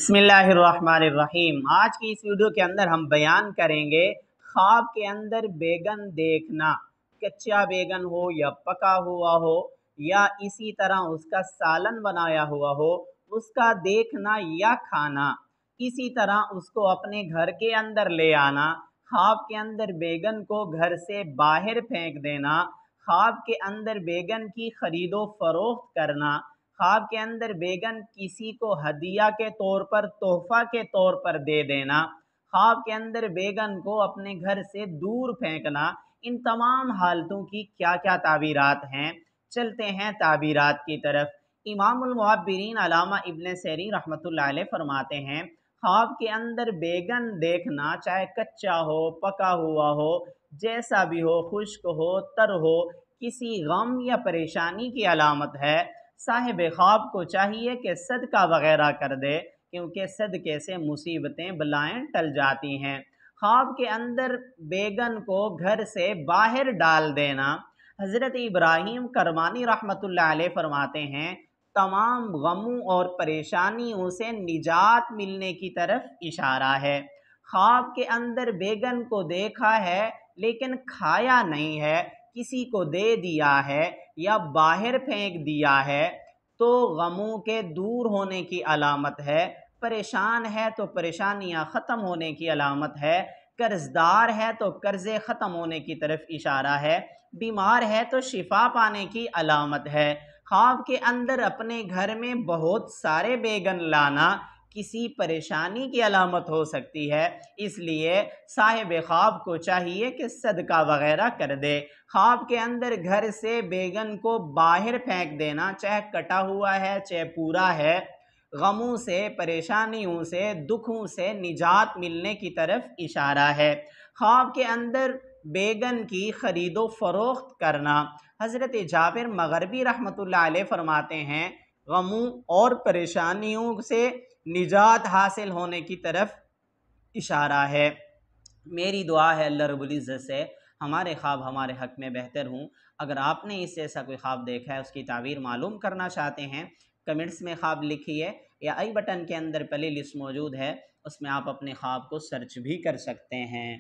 बिस्मिल्लाहिर्रहमानिर्रहीम। आज की इस वीडियो के अंदर हम बयान करेंगे ख्वाब के अंदर बैगन देखना, कच्चा बैगन हो या पका हुआ हो या इसी तरह उसका सालन बनाया हुआ हो, उसका देखना या खाना, इसी तरह उसको अपने घर के अंदर ले आना, ख्वाब के अंदर बैगन को घर से बाहर फेंक देना, ख्वाब के अंदर बैगन की खरीदो फरोख्त करना, ख्वाब के अंदर बैगन किसी को हदिया के तौर पर, तोहफा के तौर पर दे देना, ख्वाब के अंदर बैगन को अपने घर से दूर फेंकना, इन तमाम हालतों की क्या क्या ताबीरात हैं। चलते हैं ताबीरात की तरफ। इमामुल मुअब्बिरीन अल्लामा इब्न सीरीन रहमतुल्लाह अलैह फरमाते हैं, ख्वाब के अंदर बैगन देखना, चाहे कच्चा हो, पका हुआ हो, जैसा भी हो, खुश्क हो, तर हो, किसी गम या परेशानी की अलामत है। साहिब ख्वाब को चाहिए कि सदका वगैरह कर दे, क्योंकि सदके से मुसीबतें बलाएं टल जाती हैं। ख्वाब के अंदर बैगन को घर से बाहर डाल देना, हज़रत इब्राहीम करमानी रहमतुल्लाह अलैह फरमाते हैं, तमाम गमों और परेशानियों से निजात मिलने की तरफ इशारा है। ख्वाब के अंदर बैगन को देखा है लेकिन खाया नहीं है, किसी को दे दिया है या बाहर फेंक दिया है, तो गमों के दूर होने की अलामत है। परेशान है तो परेशानियां ख़त्म होने की अलामत है। कर्जदार है तो कर्ज़े ख़त्म होने की तरफ इशारा है। बीमार है तो शिफा पाने की अलामत है। ख्वाब के अंदर अपने घर में बहुत सारे बैगन लाना किसी परेशानी की अलामत हो सकती है, इसलिए साहिब ख्वाब को चाहिए कि सदका वगैरह कर दे। ख्वाब के अंदर घर से बैगन को बाहर फेंक देना, चाहे कटा हुआ है चाहे पूरा है, गमों से, परेशानियों से, दुखों से निजात मिलने की तरफ इशारा है। ख्वाब के अंदर बैगन की खरीदो फरोख्त करना, हज़रत जाबिर मगरबी रहमतुल्लाह अलैह फरमाते हैं, गमों और परेशानियों से निजात हासिल होने की तरफ इशारा है। मेरी दुआ है अल्लाह रब्बुल इज़्ज़त से हमारे ख्वाब हमारे हक़ में बेहतर हों। अगर आपने इससे ऐसा कोई ख्वाब देखा है, उसकी ताबीर मालूम करना चाहते हैं, कमेंट्स में ख्वाब लिखिए या आई बटन के अंदर प्ले लिस्ट मौजूद है, उसमें आप अपने ख्वाब को सर्च भी कर सकते हैं।